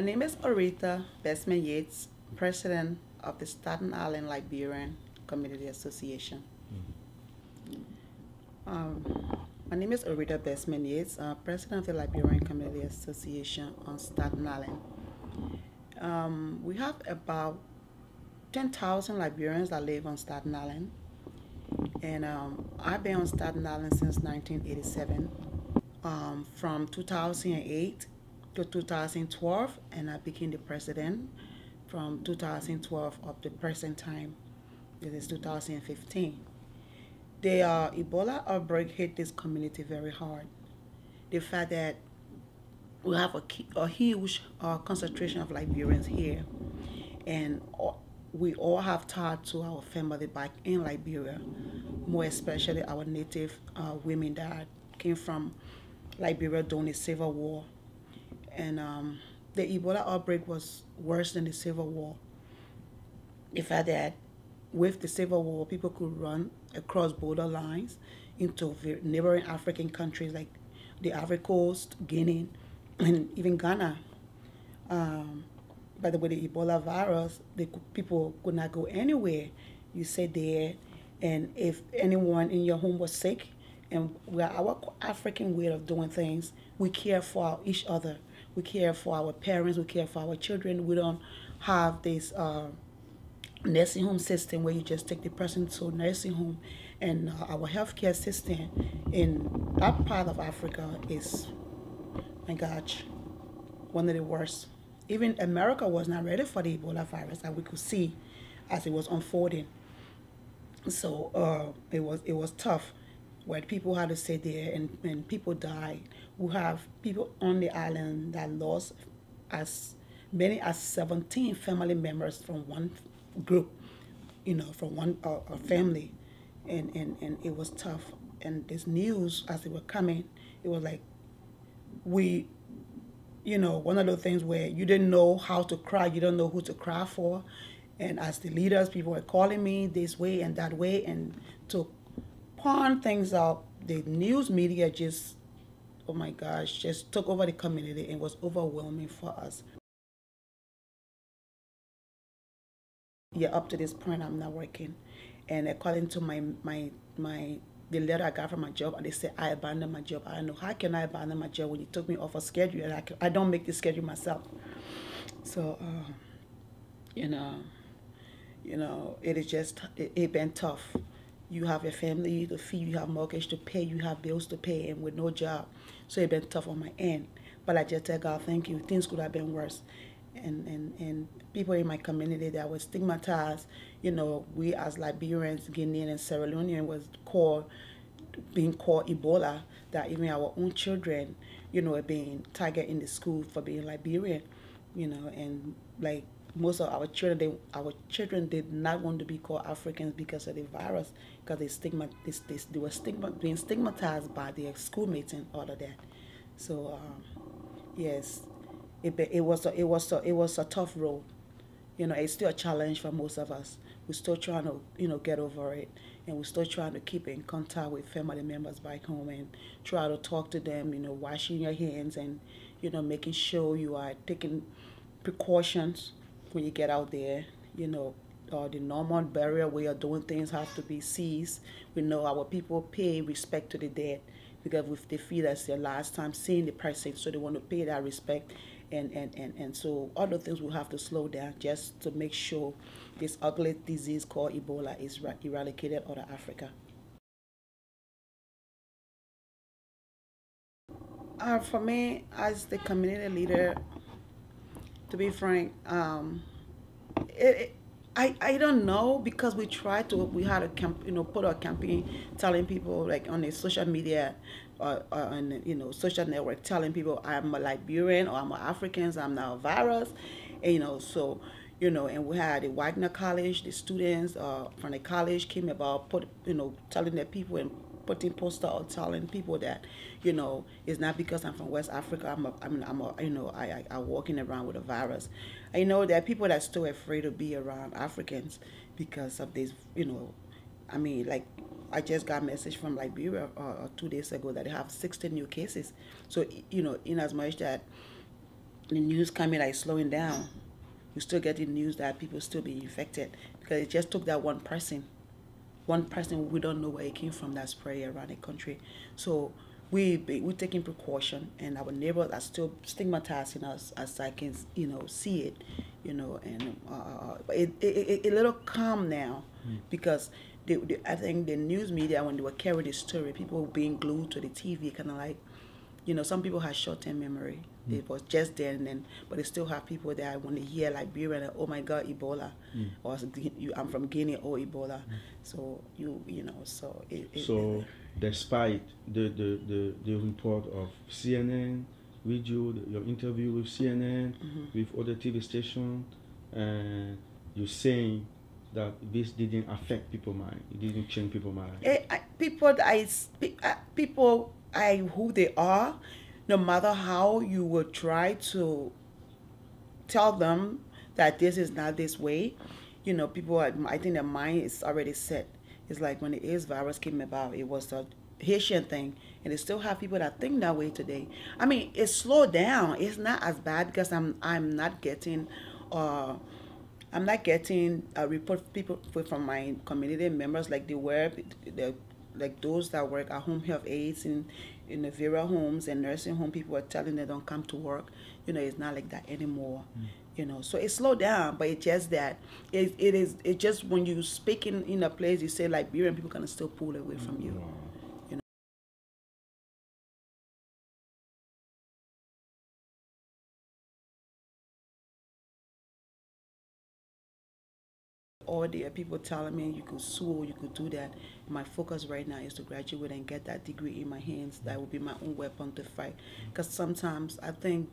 name is Oretha Bestman Yakes, president of the Staten Island Liberian Community Association. Um, my name is Oretha Bestman Yakes, president of the Liberian Community Association on Staten Island. We have about 10,000 Liberians that live on Staten Island, and I've been on Staten Island since 1987, from 2008 to 2012, and I became the president from 2012 up to present time. This is 2015. The Ebola outbreak hit this community very hard. The fact that we have a huge concentration of Liberians here, and we all have tied to our family back in Liberia, more especially our native women that came from Liberia during the Civil War. And the Ebola outbreak was worse than the Civil War. The fact that with the Civil War, people could run across border lines into neighboring African countries like the Ivory Coast, Guinea, and even Ghana. By the way, the Ebola virus, people could not go anywhere. You sit there, and if anyone in your home was sick, and our African way of doing things, we care for each other. We care for our parents. We care for our children. We don't have this nursing home system where you just take the person to nursing home. And our healthcare system in that part of Africa is, my gosh, one of the worst. Even America was not ready for the Ebola virus, that we could see as it was unfolding. So it was tough, where people had to sit there and people died. We have people on the island that lost as many as 17 family members from one group, from one family, and it was tough. And this news, as it was coming, it was like one of those things where you didn't know how to cry, you don't know who to cry for. And as the leaders, people were calling me this way and that way, and to pawn things out, the news media just, oh my gosh, just took over the community and was overwhelming for us. Yeah, up to this point, I'm not working. And according to the letter I got from my job, and they said I abandoned my job. I don't know, how can I abandon my job when you took me off a schedule, and I don't make the schedule myself. So, it is just, it been tough. You have a family to feed, you have mortgage to pay, you have bills to pay, and with no job. So it's been tough on my end. But I just tell God, thank you. Things could have been worse. And people in my community that were stigmatized, we as Liberians, Guinean, and Sierra Leonean was being called Ebola, that even our own children, are being targeted in the school for being Liberian, and like most of our children did not want to be called Africans because of the virus, because they were being stigmatized by their schoolmates and all of that. So yes, it was a tough road. It's still a challenge for most of us. We're still trying to get over it, and we're still trying to keep in contact with family members back home and try to talk to them. Washing your hands and making sure you are taking precautions when you get out there. The normal barrier way of doing things have to be ceased. We know our people pay respect to the dead, because if they feel that's their last time seeing the person, so they want to pay that respect. And so other things will have to slow down just to make sure this ugly disease called Ebola is eradicated out of Africa. For me, as the community leader, to be frank, I don't know, because we had a put a campaign telling people, like on the social media on social network, telling people I'm a Liberian or I'm an African, I'm not a virus, and so and we had the Wagner College, the students from the college came about telling their people and putting poster out telling people that it's not because I'm from West Africa I'm walking around with a virus. I know there are people that are still afraid to be around Africans because of this. Like I just got a message from Liberia 2 days ago that they have 60 new cases. So in as much that the news coming like slowing down. You still get the news that people still being infected because it just took that one person. One person, we don't know where it came from, that spread around the country. So we're taking precaution, and our neighbors are still stigmatizing us as I can, see it, and a little calm now because I think the news media, when they were carrying the story, people were being glued to the TV, kind of like, some people have short-term memory. It was just there and then, but they still have people that when they hear Liberia, like, oh my God, Ebola, or I'm from Guinea, oh Ebola. So so despite the report of CNN, your interview with CNN, with other TV stations, and you're saying that this didn't affect people's mind, it didn't change people's mind. People who they are, no matter how you would try to tell them that this is not this way, people, I think their mind is already set. It's like when the AIDS virus came about, it was a Haitian thing, and they still have people that think that way today. I mean, it's slowed down. It's not as bad because I'm not getting a report people from my community members like they were, like those that work at home health aides in the Vera homes and nursing home. People are telling them don't come to work. It's not like that anymore. So it slowed down, but it's just that it's just when you speak in a place, you say Liberian, people can still pull away from you. Or there are people telling me you could sue, you could do that. My focus right now is to graduate and get that degree in my hands. That will be my own weapon to fight. Because sometimes I think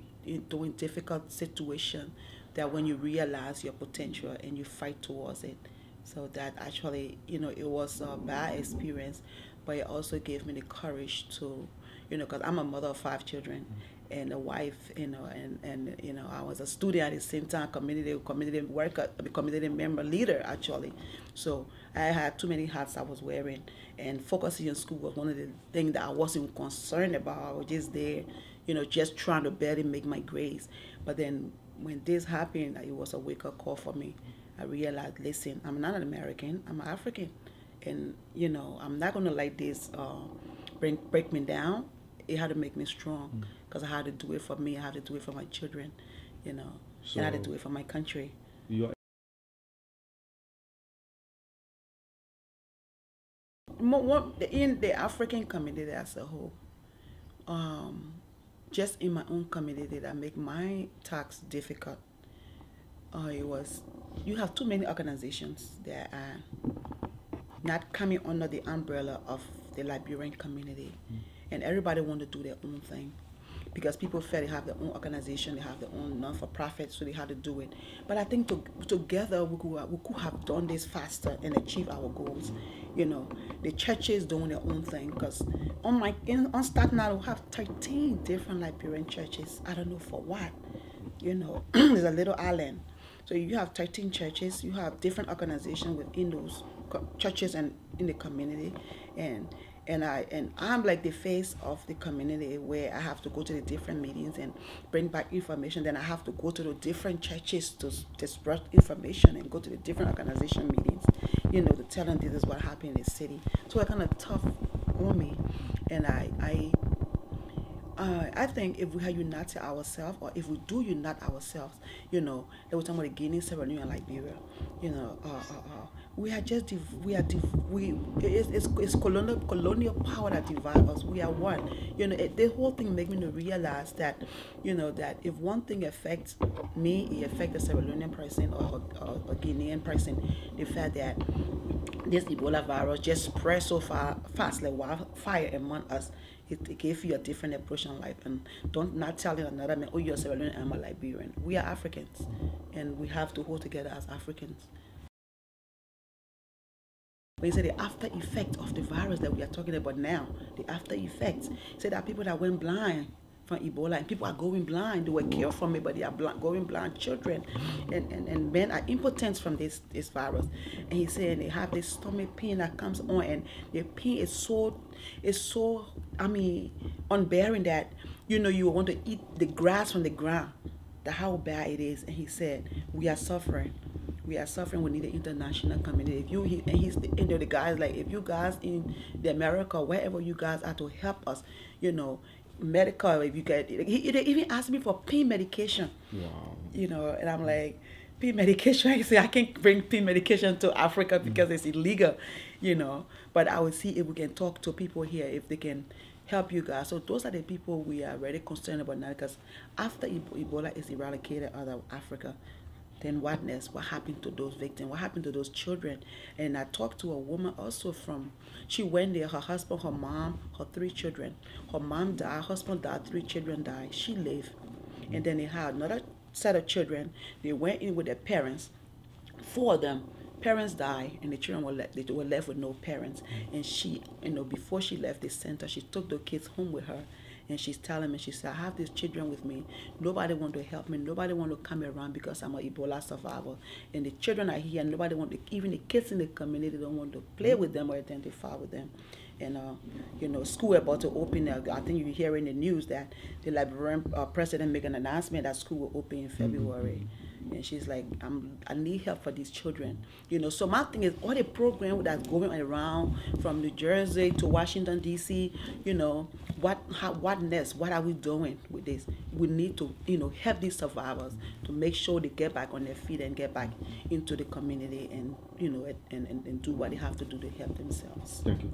during difficult situation, that when you realize your potential and you fight towards it, so that actually, it was a bad experience, but it also gave me the courage to, because I'm a mother of 5 children and a wife, and I was a student at the same time, community worker, community member, leader actually. So I had too many hats I was wearing, and focusing on school was one of the things that I wasn't concerned about. I was just there, just trying to barely make my grades. But then when this happened, it was a wake-up call for me. I realized, listen, I'm not an American, I'm an African, and I'm not gonna let this break me down. It had to make me strong because I had to do it for me. I had to do it for my children, so, and I had to do it for my country. In the African community as a whole, just in my own community that make my tax difficult. It was, you have too many organizations that are not coming under the umbrella of the Liberian community, and everybody want to do their own thing because people feel they have their own organization, they have their own non-for-profit, so they have to do it. But I think together we could have done this faster and achieve our goals. The churches doing their own thing, because on Staten Island we have 13 different Liberian churches. I don't know for what. There's a little island. So you have 13 churches, you have different organizations within those churches and in the community, and I'm like the face of the community, where I have to go to the different meetings and bring back information. Then I have to go to the different churches to spread information and go to the different organization meetings, to tell them this is what happened in the city. So it's kind of tough on me, and I think if we had united ourselves, or if we do unite ourselves, they were talking about the Guinea, Sierra Leone, and Liberia. It's colonial power that divides us. We are one. The whole thing made me realize that, that if one thing affects me, it affects the Sierra Leonean person or a Guinean person. The fact that this Ebola virus just spread so fast like wildfire among us. It gave you a different approach in life, and not telling another man, oh, you're Sierra Leonean, I'm a Liberian. We are Africans, and we have to hold together as Africans. When you say the after effect of the virus that we are talking about now, the after effects, say that people that went blind from Ebola, and people are going blind. They were cured from it, but they are going blind. Children and men are impotent from this virus. And he's saying they have this stomach pain that comes on, and the pain is so unbearing that you want to eat the grass from the ground. how bad it is. And he said, we are suffering. We are suffering. We need the international community. If you and he's the guys like, if you guys in the America, wherever you guys are, to help us, medical. If you get, he even asked me for pain medication. Wow. And I'm like, pain medication. I say I can't bring pain medication to Africa because it's illegal. But I will see if we can talk to people here if they can help you guys. So those are the people we are very concerned about now, because after Ebola is eradicated out of Africa, then what next? What happened to those victims? What happened to those children? And I talked to a woman also she went there, her husband, her mom, her 3 children. Her mom died, her husband died, 3 children died. She lived. And then they had another set of children. They went in with their parents. 4 of them. Parents died, and the children were left with no parents. And she, before she left the center, she took the kids home with her. And she's telling me, she said, I have these children with me. Nobody want to help me. Nobody want to come around because I'm an Ebola survivor. And the children are here. Nobody want to, even the kids in the community don't want to play with them or identify with them. And, school about to open. I think you hear in the news that the Liberian president made an announcement that school will open in February. And she's like, I need help for these children. So my thing is, all the program that's going around from New Jersey to Washington, D.C., what next? What are we doing with this? We need to, help these survivors to make sure they get back on their feet and get back into the community and, and do what they have to do to help themselves. Thank you.